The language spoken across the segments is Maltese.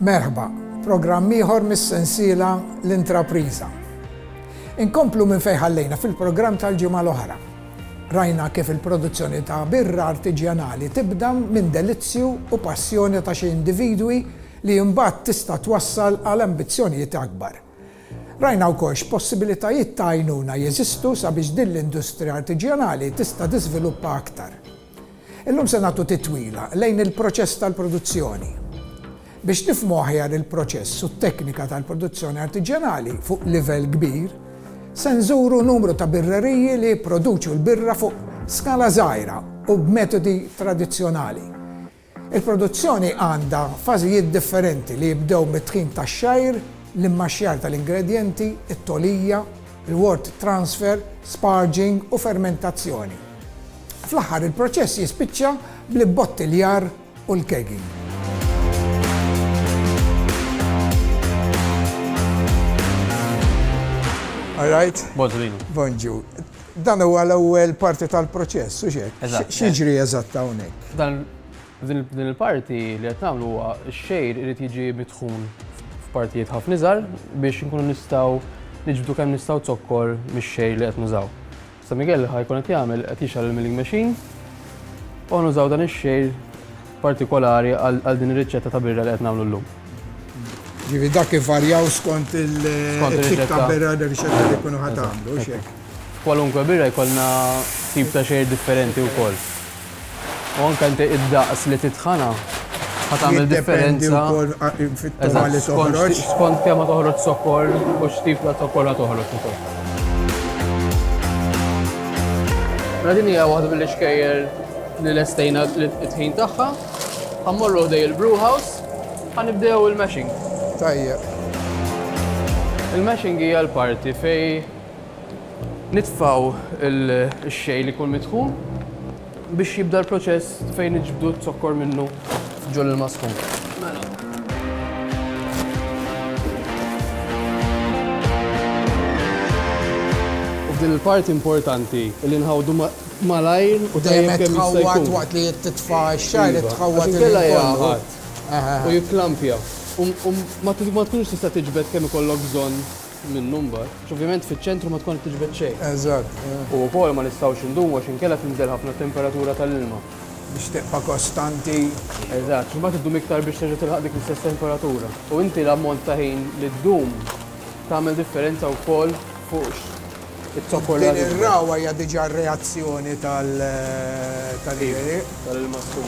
Merħba, programm ieħor mis-sensiela L-Intrapriża. Inkomplu minn fejn ħallejna fil-programm tal-ġimgħa l-oħra. Rajna kif il-produzzjoni ta' birra artiġjanali tibda minn delizzju u passjoni ta' xi individwi li mbagħad tista' twassal għal ambizzjonijiet akbar. Rajna wkoll x'possibilitajiet ta' għajnuna jeżistu sabiex din l-industrija artiġjanali tista' tiżviluppa aktar. Illum se nagħtu titwila lejn il-proċess tal-produzzjoni. Biex nifhmu aħjar il-proċess u t-teknika tal-produzzjoni artiġjanali fuq livell kbir, se nżuru numru ta' birreriji li jipproduċu l-birra fuq skala żgħira u b'metodi tradizzjonali. Il-produzzjoni għandha fażijiet differenti li jibdew mit-tħin tax-xajr, l-immaxjar tal-ingredjenti, it-tolija, il-wort transfer, sparging u fermentazzjoni. Fl-aħħar il-proċess jispiċċa bl-ibbottiljar u l-kegging. All right? Bonġu. Bonġu. Dan huwa l-ewwel parti tal-proċess, u xek? X'jiġri eżatt hawnhekk? Din il-parti li qed nagħmlu huwa x-xejr irid jiġi midħun f'partijiet ħafna iżgħar biex inkunu nistgħu niġbdu kemm nistgħu zokkor mix-xejr li qed nużaw. Sa Miguel ħajkun qed jagħmel qed jixgħal il-milling machine u nużaw dan ix-xejr partikolari għal din ir-riċetta ta' birra li qed nagħmlu llum. Ġifi dak ivarjaw skont il-tip ta' birra r-riċetta li jkunu ħatamlu, xek. Kwalunkwe birra jkollna tip ta' xejr differenti wkoll. U anke inti id-daqs li titħana ħatamel differenza. Skont kemm ma toħroġ sokkor u x'tip ta' sokkor ħa toħroġ ukoll. Din hija waħda mill-ixkejjer li lestejna t-tħin tagħha, ħammorru ħdej il-brew house, ħanibdew il-mashing. Tajjeb. Il-mashing hija l-parti fej nitfgħu x-xejn li jkun midħun biex jibda l-proċess fejn niġbdu t-sokkor minnu ġol il-masħun. U f'din il-parti importanti li nħawdu malajr u dejjem tħawwat waqt li titfa' x-xajr tħawwat il-kollu. U jitklampja. Ma tkunx tista' tiġbed kemm ikollok bżonn minnu mbagħad. Ovvjament fiċ-ċentru ma tkun tiġbed xejn. Eżatt. U wkoll ma nistgħux indumu għax inkella tinżel ħafna temperatura tal-ilma. Biex tibqa' kostanti. Eżatt, imbagħad iddum iktar biex terġa' tilħaq dik l-istess temperatura. U inti l-ammont ta' ħin li ddum tagħmel differenza wkoll fuq it-sokkor. Din ir-rawa hija diġà reazzjoni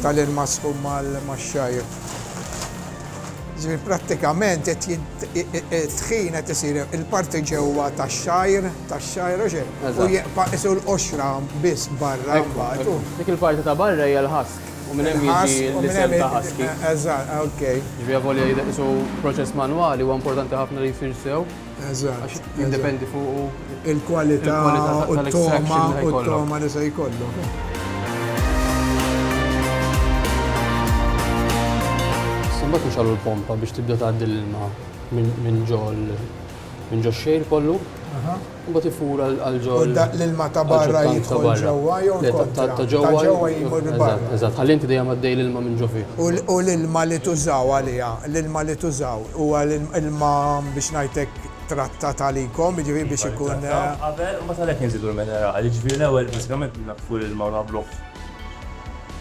tal-ilmasħum mal-xajr. Ġifieri prattikament it-tħin qed isir il-parti ġewwa tax-xajr u xejn. U jibqa' isu l-qoxra biss barra mbagħad. Dik il-parti ta' barra hija l-ħask u minn hemm jiġi l-isem ta' ħaski. Eżatt, okej. Ġifieri volja isu proċess manwali huwa importanti ħafna li jsir sew. Eżatt. Għax jiddependi fuq il-kwalità u t-toma li se jkollu. Mbagħad nixgħalu l-pompa biex tibda tgħaddi l-ilma minn ġo x-xejr kollu. Mbagħad ifur għal ġo l-ilma ta' barra jidħol ġewwa jew kontra. Ta' ġewwa jmur barra. Eżatt, ħalli inti dejjem għaddej l-ilma minn ġo fih. U l-ilma li tużaw għaliha, l-ilma li tużaw huwa l-ilma biex ngħidlek trattat għalikom, jiġifieri biex ikun. Qabel u mbagħad għalhekk inżidu l-minerali, jiġifieri l-ewwel bażikament naqfu l-ilma u nagħmluh.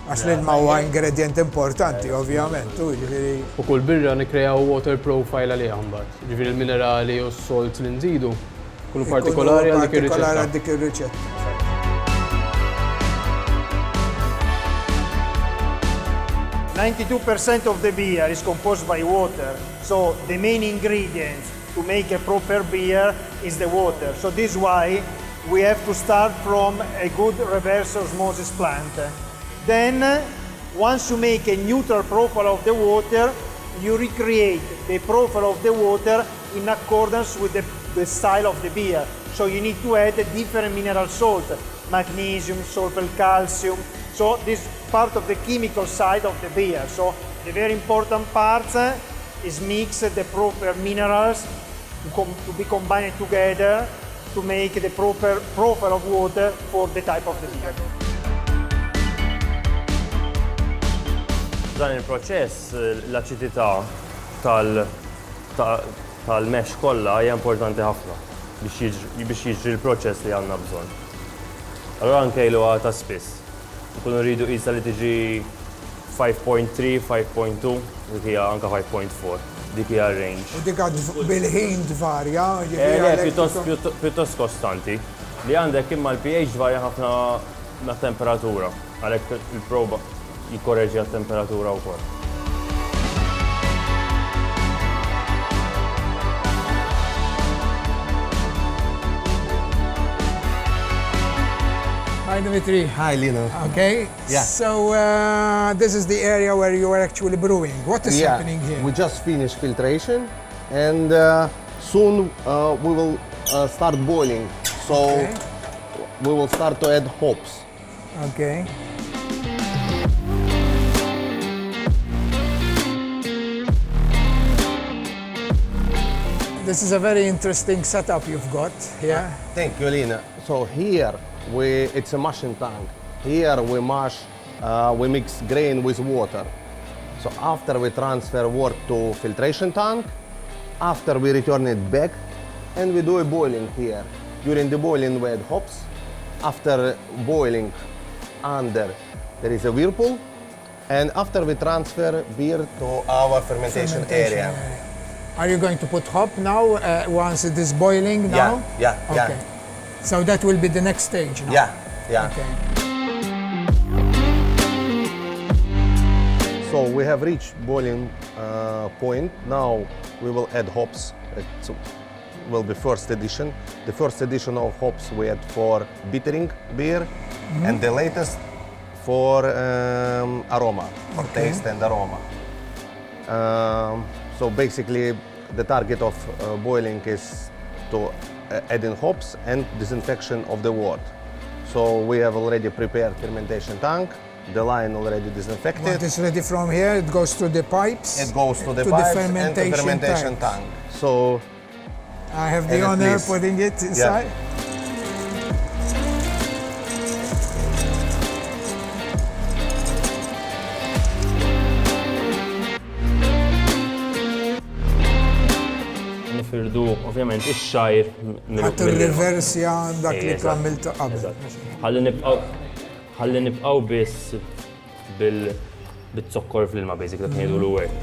Għax l-ilma huwa ingredient importanti, ovvjament. U kull birra nikkreaw water profile għaliha mbagħad. Ġifieri l-minerali u s-solt li nżidu kullu partikolari għal dik ir-riċetta. 92% of the beer is composed by water, so the main ingredients to make a proper beer is the water. So this is why we have to start from a good reverse osmosis plant. Then, once you make a neutral profile of the water, you recreate the profile of the water in accordance with the style of the beer. So you need to add a different mineral salt, magnesium, sulfur, calcium. So this is part of the chemical side of the beer. So the very important part is mix the proper minerals to be combined together to make the proper profile of water for the type of the beer. Dan il-proċess l-aċidità tal-mesh kollha hija importanti ħafna biex jiġri l-proċess li għandna bżonn. Allura nkejluha ta' spiss. Nkunu rridu qisha li tiġi 5.3, 5.2, dik hija anke 5.4. Dik hija range. U dik bil-ħin tvarja. Pjuttost kostanti. Li għandek imma l-pH varja ħafna ma' temperatura. Għalhekk il-proba jikkorreġi għat-temperatura wkoll. Hi, Dimitri. Hi, Lino. Okay. Yeah. So this is the area where you are actually brewing. What is happening here? We just finished filtration, and soon we will start boiling. So we will start to add hops. Okay. This is a very interesting setup you've got here. Thank you, Lina. So here it's a mashing tank. Here we mash, we mix grain with water. So after we transfer water to filtration tank, after we return it back, and we do a boiling here. During the boiling we add hops. After boiling under, there is a whirlpool. And after we transfer beer to our fermentation area. Are you going to put hop now once it is boiling now? Yeah. Okay. So that will be the next stage now? Yeah. Okay. So we have reached boiling point. Now we will add hops. It will be first edition. The first edition of hops we add for bittering beer, and the latest for aroma, for taste and aroma. So basically, the target of boiling is to add in hops and disinfection of the wort. So we have already prepared fermentation tank, the line already disinfected. What is ready from here, it goes to the pipes? It goes to the pipes and the fermentation tank. So I have the honor putting it inside. Nifirdu ovvjament ix-xajr Ħadd irriversja dak li kammilt qabel. Ħalli nibqgħu biss bit-zokkor fl-ilma basic dak ngħidu l-wert.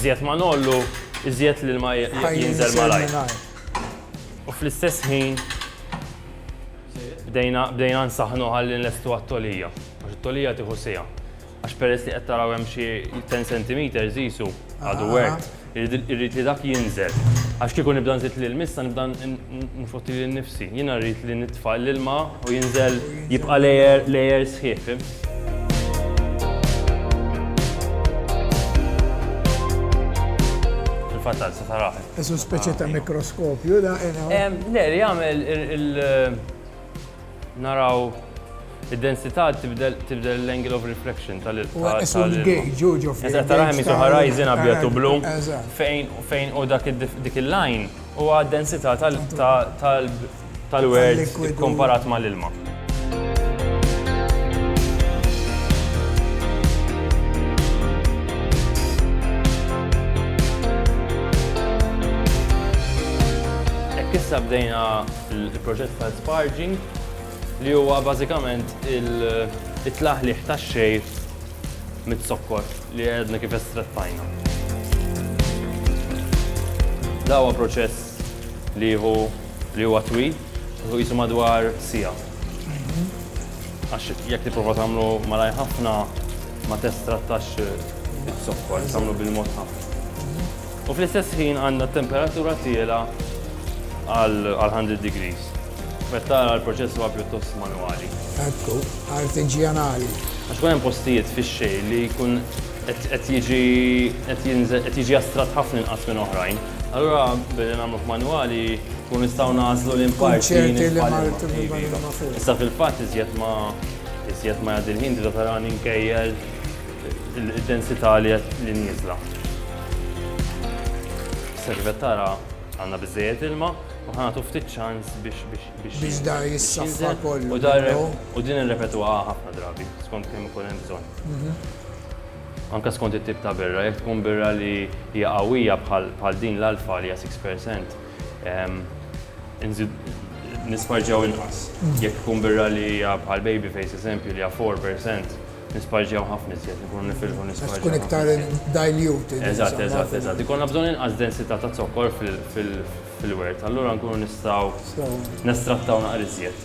Iżjed ma nollu, iżjed l-ilma jinżel malajr. U fl-istess ħin bdejna nsaħħnu ħalli nlestu għat-tolija. Għax it-tolija tieħu sija. Għax peress li qed taraw hemm xi 10 centimeters jisu għadu wert, irrid li dak jinżel. Għax kieku nibda nżid l-ilmissa nibda nfotti lil nnifsi. Jiena rrid li nitfa' l-ilma u jinżel jibqa' layer sħiħ. Fil-fatt sa taraħ. Isu speċi ta' mikroskopju da. Le, li jagħmel naraw id-densità tibdel l-angle of reflection tal-ilma. Isu l-gauge, ġuġu. Eżatt, tara hemm isu horizon abjad u blu fejn u dik il-line huwa d-densità tal-wert komparat mal-ilma. Hekk issa bdejna il-proġett tal-sparging li huwa bażikament it-tlaħliħ tax-xejf mit-sokkor li għedna kif estrattajna. Da huwa proċess li huwa twil, u jisu madwar sija. Għax jekk tipprova tagħmlu malaj ħafna ma testrattax it-sokkor, tagħmlu bil-mod ħafna. U fl-istess ħin għandna temperatura tiela għal 100 degrees. Mettara l-proċess huwa pjuttost manwali. Ekku, artiġjanali. Għax kun hemm postijiet fix-xej li jkun qed jiġi astrat ħafna inqas minn oħrajn. Allura billi nagħmlu manwali kun nistgħu nażlu l-imparti. Issa fil-fatt iżjed ma jgħaddi l-ħin tibda tarani nkejjel id-densità li nieżla. Issa kif qed tara għandna biżżejjed ilma, u ħanatu ftit ċans Biex da jissaffa kollu. U din irrepetuha ħafna drabi, skont kemm ikun hemm bżonn. Anke skont it-tip ta' birra, jekk tkun birra li hija qawwija bħal din l-alfa li hija 6%, nisparġjaw inqas. Jekk tkun birra li hija bħal babyface eżempju li hija 4%, nisparġjaw ħafna iżjed, nkunu nifilħu nisparġjaw. Tkun iktar diluted. Eżatt. Ikollna bżonn inqas densità ta' zokkor fil-wert, allura nkunu nistgħu nestrattaw naqra iżjed.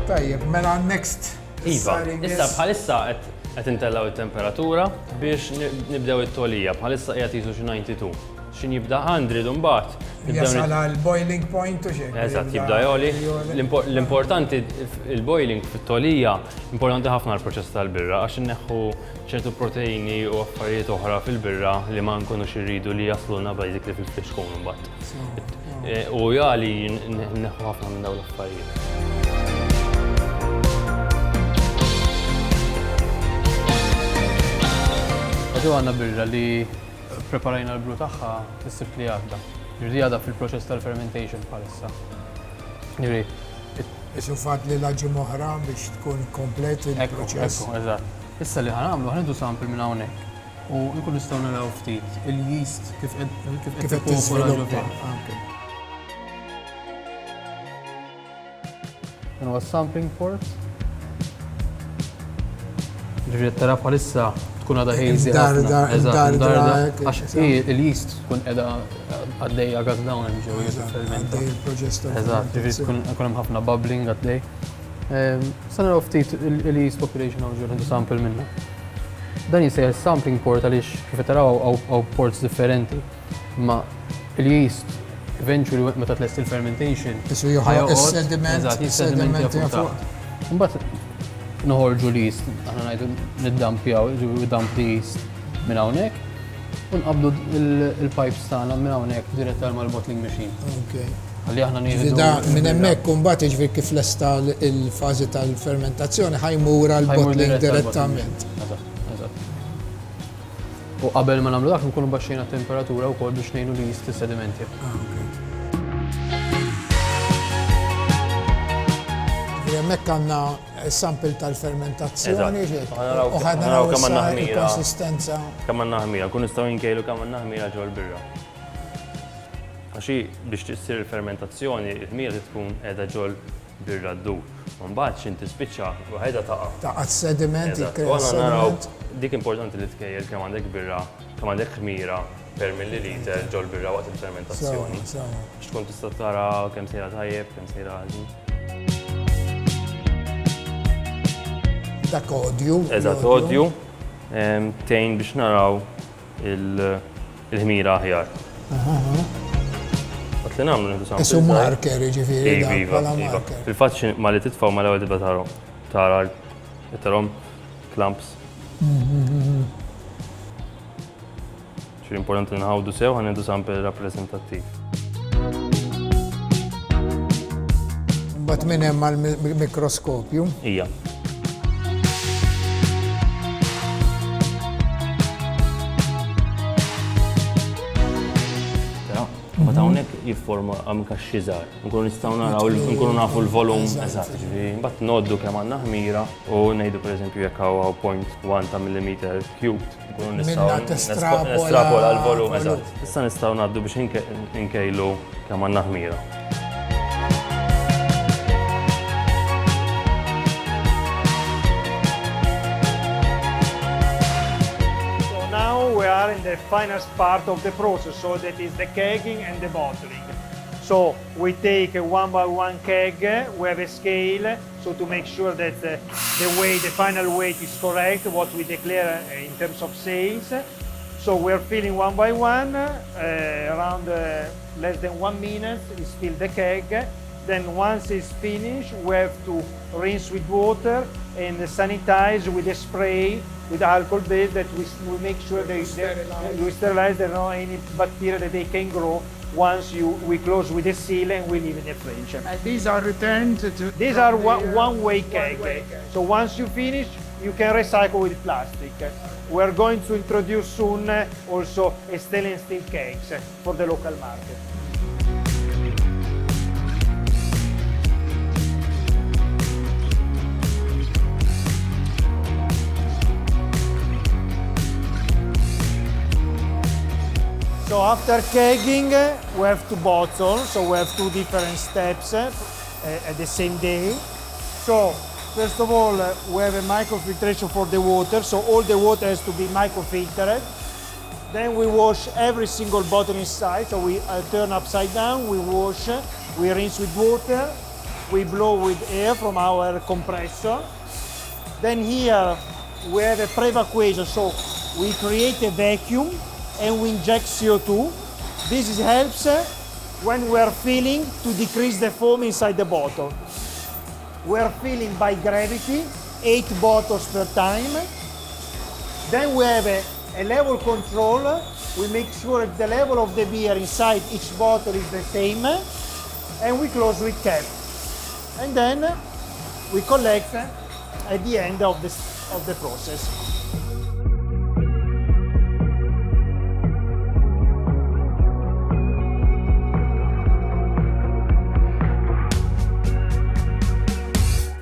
Tajjeb, mela next. Iva, issa bħalissa qed intellaw it-temperatura biex nibdew it-tolija, bħalissa qiegħed jisu xi 92. X'in jibda 100 u mbagħad jasal għal boiling point u xejn. Eżatt, jibda joli. L-importanti il-boiling fit-tolija importanti ħafna l-proċess tal-birra għax inneħħu ċertu proteini u affarijiet oħra fil-birra li ma nkunux irridu li jaslulna basically fil-friskun mbagħad. U jali nneħħu ħafna minn dawn l-affarijiet. Għadu għanna birra li preparajna l-bru taħħa s-sibt li għadda. Ġirdi għadda fil-proċess tal-fermentation bħalissa. Ġiri. Isu fat li laġi moħra biex tkun komplet il-proċess. Ekku, eżatt. Issa li ħanamlu ħanidu sample minn hawnhekk. U nkun nistgħu naraw ftit il-yeast kif qed tisviluppa. Dan huwa sampling port. Ġiri tara bħalissa tkun għadha hazy ħafna. Għax il-yeast tkun qiegħda għaddejja gas dawn hemm ġew jiffermenta. Eżatt, ġifieri tkun hemm ħafna bubbling għaddej. Sa naraw ftit il-yeast population hawn ġew sample minnha. Dan jisejħ sampling port għaliex kif taraw hawn ports differenti. Ma il-yeast eventually meta tlest il-fermentation. Isu joħloq is-sediment. Eżatt, is-sediment fuq. Imbagħad noħorġu l-yeast, aħna ngħidu niddampjaw, dump yeast minn hawnhekk u nqabdu il-pipes tagħna minn hawnhekk dirett mal-bottling machine. Għalli aħna nieħdu. Minn hemmhekk imbagħad jiġifieri kif lesta il-fażi tal-fermentazzjni ħajmur għall-bottling direttament. Eżatt. U qabel ma nagħmlu dak nkunu baxxejna temperatura wkoll biex ngħinu l-yeast is-sedimenti. Hemmhekk għandna sample tal-fermentazzjoni u ħadnaraw il-konsistenza. Kemm għandna ħmira, nkun nistgħu nkejlu kemm għandna ħmira ġol birra. Għaxi biex tissir il-fermentazzjoni, il-ħmira tkun qiegħda ġol birra ddur. Mbagħad x'in tispiċċa waħedha taqa'. Taqa' sediment, ikkrea sediment. Dik importanti li tkejjel kemm għandek birra, kemm għandek ħmira per milliliter ġol birra waqt il-fermentazzjoni. Biex tkun tista' tara kemm sejra tajjeb, kemm sejra ħażin. Dak odju. Eżatt, odju. Tejn biex naraw il-ħmira aħjar. Għat li nagħmlu nieħdu sample. Isu marker jiġifieri bħala marker. Fil-fatt ma li titfgħu mal-ewwel tibda tara tarhom clamps. Ġifieri importanti nħawdu sew ħa nieħdu sample rappreżentattiv. Mbagħad minn hemm mal-mikroskopju. Ija. Mbagħad hawnhekk jifforma anke x'xiżar. Nkunu nistgħu naraw nkunu nafu l-volum eżatt. Mbagħad noddu kemm għandna ħmira u ngħidu pereżempju jekk hawn 0.1 ta' millimeter cubed. Nkunu nistgħu nestrapola l-volum eżatt. Issa nistgħu ngħaddu biex inkejlu kemm għandna ħmira. In the final part of the process, so that is the kegging and the bottling. So we take a 1 by 1 keg, we have a scale, so to make sure that the final weight is correct, what we declare in terms of sales. So we're filling 1 by 1, around less than 1 minute is filled the keg. Then once it's finished, we have to rinse with water and sanitize with a spray with alcohol base that we make sure we sterilize there are no any bacteria that they can grow once we close with the seal and we leave in the fridge. And these are returned to... These are one-way keg. So once you finish, you can recycle with plastic. We're going to introduce soon also stainless steel kegs for the local market. So after kegging, we have two bottles, so we have two different steps at the same day. So first of all, we have a microfiltration for the water, so all the water has to be microfiltered. Then we wash every single bottle inside, so we turn upside down, we wash, we rinse with water, we blow with air from our compressor. Then here we have a pre-evacuation, so we create a vacuum and we inject CO2. This helps when we are filling to decrease the foam inside the bottle. We are filling by gravity, 8 bottles per time. Then we have a level control. We make sure that the level of the beer inside each bottle is the same. And we close with cap. And then we collect at the end of the process.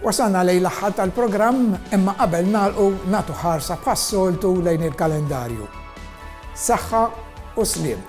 Wasanna lejn l-aħħar tal-programm imma qabel nagħlqu nagħtu ħarsa pas-soltu lejn il-kalendarju. Saħħa u sliem.